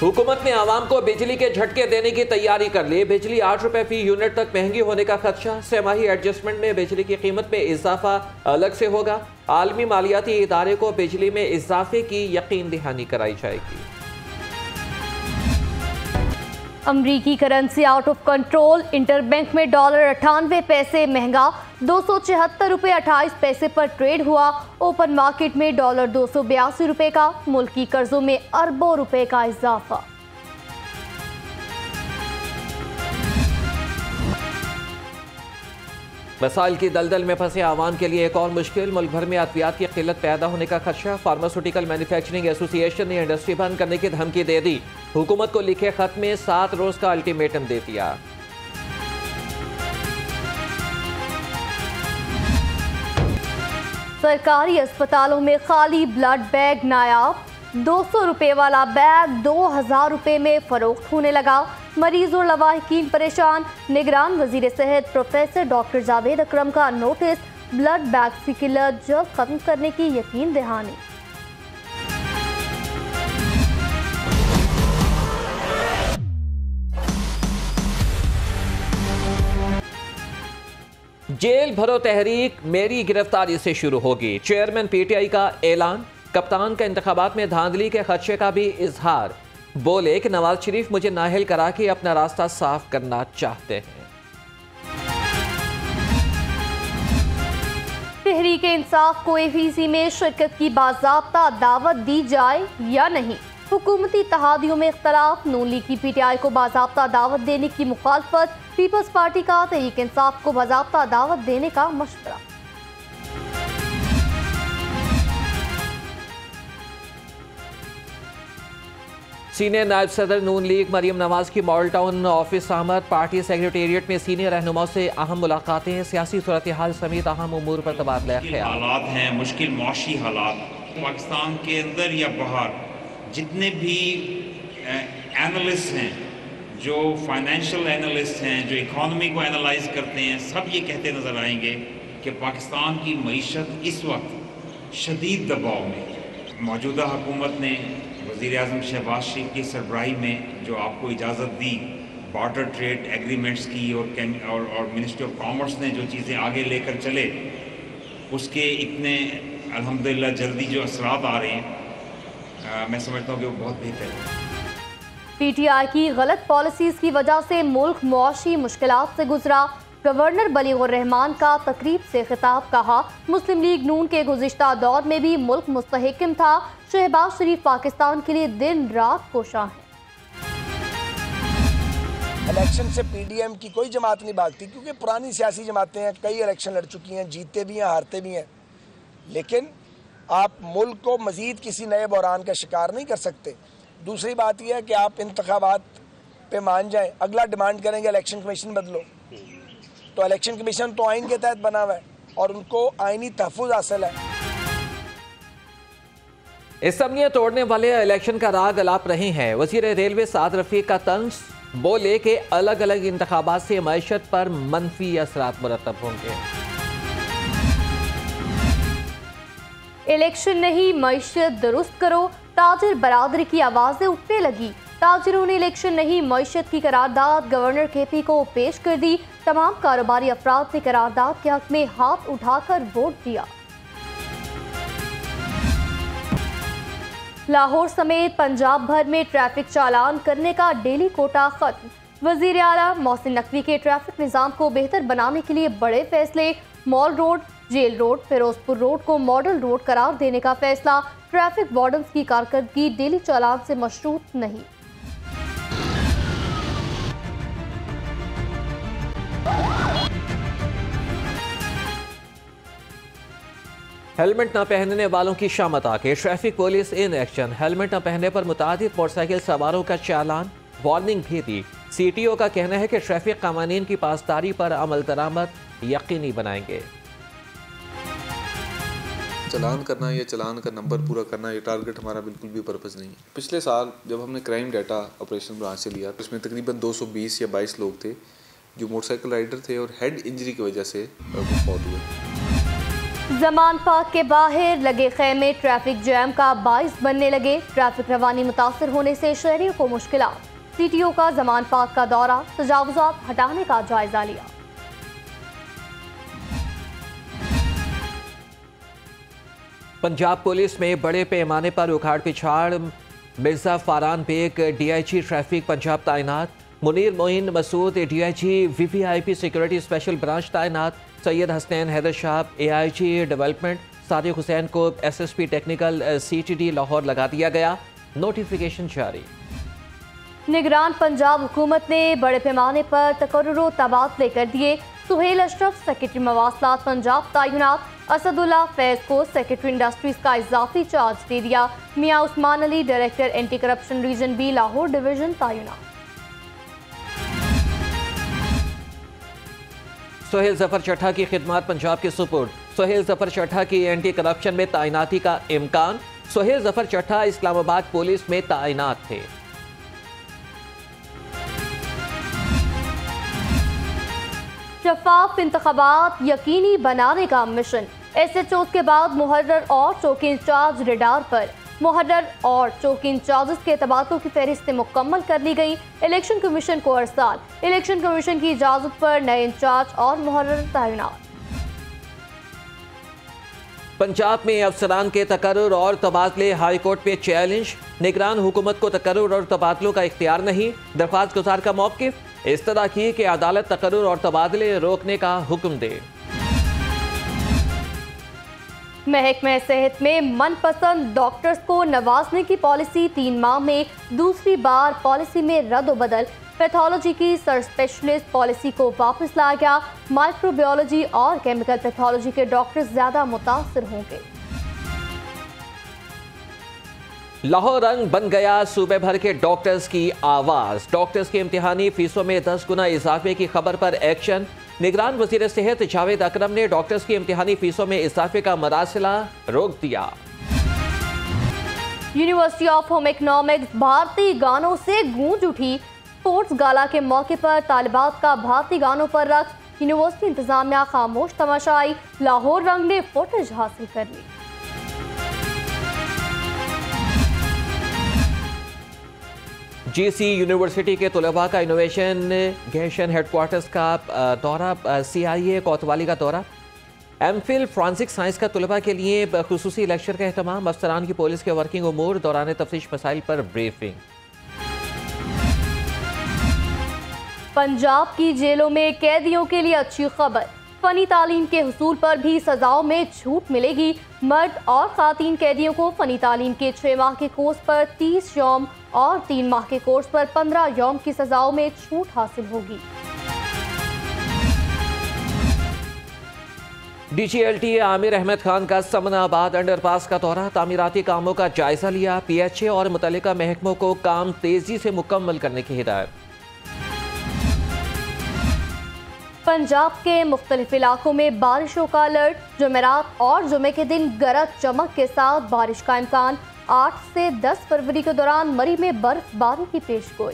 हुकूमत ने आवाम को बिजली के झटके देने की तैयारी कर ली। बिजली 8 रुपए फी यूनिट तक महंगी होने का खदशा। सेमाही एडजस्टमेंट में बिजली की कीमत में इजाफा अलग से होगा। आलमी मालियाती इदारे को बिजली में इजाफे की यकीन दहानी कराई जाएगी। अमरीकी currency out of control. Interbank में डॉलर 98 पैसे महंगा 276 रुपये 28 पैसे पर ट्रेड हुआ। ओपन मार्केट में डॉलर 282 रुपये का। मुल्की कर्जों में अरबों रुपए का इजाफा। मसाइल की दलदल में फंसे आवाम के लिए एक और मुश्किल। मुल्क भर में अद्वियात की किल्लत पैदा होने का खदशा। फार्मास्यूटिकल मैन्युफैक्चरिंग एसोसिएशन ने इंडस्ट्री बंद करने की धमकी दे दी। हुकूमत को लिखे खत में 7 रोज का अल्टीमेटम दे दिया। सरकारी अस्पतालों में खाली ब्लड बैग नायाब। 200 रुपये वाला बैग 2000 रुपये में फरोख्त होने लगा। मरीज और लवाहिकीन परेशान। निगरान वजीर सेहत प्रोफेसर डॉक्टर जावेद अकरम का नोटिस। ब्लड बैग की किल्लत जल्द खत्म करने की यकीन दहानी। जेल भरो तहरीक मेरी गिरफ्तारी से शुरू होगी। चेयरमैन पीटीआई का ऐलान। कप्तान का इंतखाबात में धांधली के खदशे का भी इजहार। बोले कि नवाज शरीफ मुझे नाअहल करा के अपना रास्ता साफ करना चाहते हैं। तहरीक इंसाफ को एवीसी में शिरकत की बाज़ाब्ता दावत दी जाए या नहीं। हुकूमती इत्तेहादियों में इख्तलाफ। नून लीग की पीटीआई को बाज़ाब्ता दावत देने की मुखालफत। पीपल्स पार्टी का तहरीक इंसाफ को बाज़ाब्ता दावत देने का मशवरा। सीनियर नायब सदर नून लीग मरियम नवाज की मॉडल टाउन ऑफिस आमद। पार्टी सेक्रेटेरिएट में सीनियर रहनुमाओं से अहम मुलाकातें। सियासी सूरत हाल समेत अहम उमूर पर तबादला ख्याल। हालात हैं मुश्किल मुआशी हालात पाकिस्तान के अंदर या बाहर। जितने भी एनालिस्ट हैं, जो फाइनेंशियल एनालिस्ट हैं, जो इकॉनमी को एनालाइज करते हैं, सब ये कहते नज़र आएंगे कि पाकिस्तान की मईशत इस वक्त शदीद दबाव में। मौजूदा हुकूमत ने वज़ीर आज़म शहबाज शरीफ की सरबराही में जो आपको इजाज़त दी बॉर्डर ट्रेड एग्रीमेंट्स की और मिनिस्ट्री ऑफ कॉमर्स ने जो चीज़ें आगे लेकर चले, उसके इतने अल्हम्दुलिल्लाह जल्दी जो असरात आ रहे हैं, मैं समझता हूँ कि वो बहुत बेहतर है। पीटीआई की गलत पॉलिसीज की वजह से मुल्क मुआशी मुश्किलात से गुजरा। गवर्नर बलीगुर रहमान का तकरीब से खिताब। कहा मुस्लिम लीग नून के गुज़िश्ता दौर में भी मुल्क मुस्तहकम था। शहबाज शरीफ पाकिस्तान के लिए दिन रात कोशां है। इलेक्शन से पीडीएम की कोई जमात नहीं भागती, क्योंकि पुरानी सियासी जमातें हैं, कई इलेक्शन लड़ चुकी हैं, जीतते भी हैं, हारते भी हैं। लेकिन आप मुल्क को मजीद किसी नए बहरान का शिकार नहीं कर सकते। दूसरी बात यह है कि आप इंतखाबात पे मान जाएं, अगला डिमांड करेंगे इलेक्शन कमीशन बदलो, तो इलेक्शन कमीशन तो आइन के तहत बना हुआ है और उनको आइनी तहफ़्फ़ुज़ हासिल है। इसम्बलियां तोड़ने वाले इलेक्शन का राग अलाप रहे हैं। वज़ीर रेलवे साद रफीक का तंज। बोले कि अलग अलग इंतखाबात से मईशत पर मनफी असरात मुरतब होंगे। इलेक्शन नहीं मईशत दुरुस्त करो। ताजिर बरादरी की आवाजें उठने लगी। ताजिरों ने इलेक्शन नहीं मईशत की करारदाद गवर्नर केपी को पेश कर दी। तमाम कारोबारी अफराद ने करारदाद के हक में हाथ उठाकर वोट दिया। लाहौर समेत पंजाब भर में ट्रैफिक चालान करने का डेली कोटा खत्म। वजीर आला मोहसिन नकवी के ट्रैफिक निज़ाम को बेहतर बनाने के लिए बड़े फैसले। Mall road, jail road, Firozpur road को मॉडल रोड करार देने का फैसला। ट्रैफिक वार्डन्स की कारकर्दगी डेली चालान से मशरूत नहीं। हेलमेट न पहनने वालों की शामत आके traffic police in action. Helmet न पहनने पर मुतादिद मोटरसाइकिल सवारों का चालान, वार्निंग भी दी। सीटीओ का कहना है कि ट्रैफिक कानून की पासदारी पर अमल दरामद यकीनी बनाएंगे। चलान करना या चलान का नंबर पूरा करना ये टारगेट हमारा बिल्कुल भी पर्पस नहीं है। पिछले साल जब हमने क्राइम डाटा ऑपरेशन ब्रांच से लिया, उसमें तकरीबन 220 या 22 लोग थे जो मोटरसाइकिल राइडर थे और हेड इंजरी की वजह से वो फौत हुए। जमान पार्क के बाहर लगे खेमे ट्रैफिक जैम का बाइस बनने लगे। ट्रैफिक रवानी मुतासर होने से शहरियों को मुश्किलात। सीटीओ का जमान पार्क का दौरा, तजावुजात हटाने का जायजा लिया। पंजाब पुलिस में बड़े पैमाने पर उखाड़ पिछाड़, मिर्जा फारान बेग डीआईजी ट्रैफिक पंजाब तैनात, Munir Moin Masood DIG VVIP security special branch तैनात, सैयद हसनैन हैदर शाह एआईजी डेवलपमेंट, सादिक हुसैन को एसएसपी टेक्निकल सीटीडी लाहौर लगा दिया गया। नोटिफिकेशन जारी। निगरान पंजाब हुकूमत ने बड़े पैमाने पर तकर्रुर तबादले कर दिए। सुहेल अशरफ सेक्रेटरी मवासलात पंजाब तैनात, असदुल्ला फैज को सेक्रेटरी इंडस्ट्रीज का इजाफी चार्ज दे दिया। Mian Usman Ali director anti corruption region B Lahore division तैनात। सुहेल जफर चट्टा की खिदमत पंजाब के सुपुर्द। सुहेल जफर चट्टा की एंटी करप्शन में तैनाती का इम्कान। सुहेल जफर चट्टा इस्लामाबाद पुलिस में तैनात थे। शफाफ इंतखाबात यकीनी बनाने का मिशन। एसएचओ के बाद मुहर्रर और चौकी इंचार्ज रेडार पर। मुहर्रर और चौकी इंचार्ज के तबादलों की फहरिस्त मुकम्मल कर ली गई। इलेक्शन कमीशन को अरसाल। इलेक्शन कमीशन की इजाजत पर नए इंचार्ज और मुहर्रर तैनात। पंजाब में अफसरान के तकर्रुर और तबादले हाई कोर्ट पे चैलेंज। निगरान हुकूमत को तकर्रुर और तबादलों का इख्तियार नहीं। दरख्वास्त गुजार का मौक़िफ़ इस तरह की कि अदालत तकर्रुर और तबादले रोकने का हुक्म दे। महकमा सेहत में मनपसंद डॉक्टर्स को नवाजने की पॉलिसी 3 माह में दूसरी बार पॉलिसी में रद्द-ओ-बदल। पैथोलॉजी की सर स्पेशलिस्ट पॉलिसी को वापस लाया गया। माइक्रोबायोलॉजी और केमिकल पैथोलॉजी के डॉक्टर ज्यादा मुतासर होंगे। लाहौर रंग बन गया सूबे भर के डॉक्टर्स की आवाज। डॉक्टर्स की इम्तिहानी फीसों में 10 गुना इजाफे की खबर पर एक्शन। निगरान वजीर सेहत जावेद अकरम ने डॉक्टर्स की इम्तिहानी फीसों में इजाफे का मरासिला रोक दिया। यूनिवर्सिटी ऑफ होम इकोनॉमिक्स भारतीय गानों से गूंज उठी। स्पोर्ट्स गाला के मौके पर तालिबात का भारतीय गानों पर रक्स। यूनिवर्सिटी इंतजामिया खामोश तमाशाई। लाहौर रंग ने फुटेज हासिल कर ली। जीसी यूनिवर्सिटी के तलबा का इनोवेशन हेडक्वार्टर्स का दौरा, CIA कोतवाली का दौरा। एमफिल फ्रांसिक साइंस का तलबा के लिए खुसूसी लेक्चर का एहतमाम। अफसरान की पुलिस के वर्किंग उमूर दौरान तफ्तीश मसाइल पर ब्रीफिंग। पंजाब की जेलों में कैदियों के लिए अच्छी खबर। फनी तालीम के हुसूल पर भी सजाओं में छूट मिलेगी। मर्द और खातीन कैदियों को फनी तालीम के 6 माह के कोर्स पर 30 यौम और 3 माह के कोर्स पर 15 यौम की सजाओं में छूट हासिल होगी। DGLT आमिर अहमद खान का समनाबाद अंडरपास का दौरा। तामीराती कामों का जायजा लिया। PHA और मुतल्लिका महकमों को काम तेजी से मुकम्मल करने की हिदायत। पंजाब के मुख्तलिफ इलाकों में बारिशों का अलर्ट। जुमेरात और जुमे के दिन गरज चमक के साथ बारिश का इम्कान। 8 से 10 फरवरी के दौरान मरी में बर्फबारी की पेशगोई।